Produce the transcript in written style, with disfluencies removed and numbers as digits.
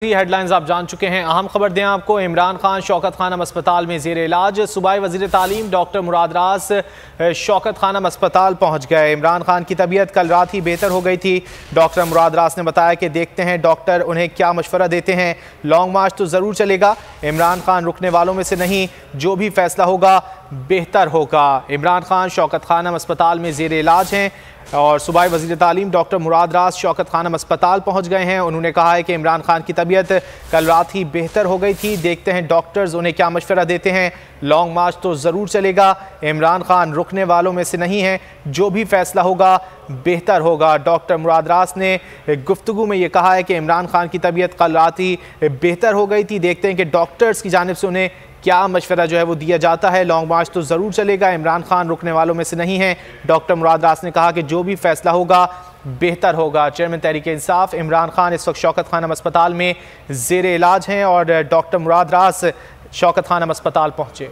Headlines आप जान चुके हैं। अहम खबर दें आपको, इमरान खान शौकत खानम अस्पताल में ज़ेर इलाज। सूबाई वज़ीर तालीम डॉक्टर मुराद रास शौकत खानम अस्पताल पहुंच गए। इमरान खान की तबीयत कल रात ही बेहतर हो गई थी। डॉक्टर मुराद रास ने बताया कि देखते हैं डॉक्टर उन्हें क्या मशवरा देते हैं। लॉन्ग मार्च तो ज़रूर चलेगा, इमरान खान रुकने वालों में से नहीं, जो भी फैसला होगा बेहतर होगा। इमरान खान शौकत खानम अस्पताल में ज़ेर इलाज हैं और सूबाई वज़ीर तालीम डॉक्टर मुराद रास शौकत खानम अस्पताल पहुंच गए हैं। उन्होंने कहा है कि इमरान खान की तबीयत कल रात ही बेहतर हो गई थी। देखते हैं डॉक्टर्स उन्हें क्या मशवरा देते हैं। लॉन्ग मार्च तो ज़रूर चलेगा, इमरान खान रुकने वालों में से नहीं है, जो भी फैसला होगा बेहतर होगा। डॉक्टर मुराद रास ने गुफ्तगू में ये कहा है कि इमरान खान की तबीयत कल रात ही बेहतर हो गई थी। देखते हैं कि डॉक्टर्स की जानिब से उन्हें क्या मशवरा जो है वो दिया जाता है। लॉन्ग मार्च तो ज़रूर चलेगा, इमरान खान रुकने वालों में से नहीं है। डॉक्टर मुराद रास ने कहा कि जो भी फैसला होगा बेहतर होगा। चेयरमैन तहरीक इंसाफ इमरान खान इस वक्त शौकत खानम अस्पताल में ज़ेर इलाज हैं और डॉक्टर मुराद रास शौकत खानम अस्पताल पहुँचे।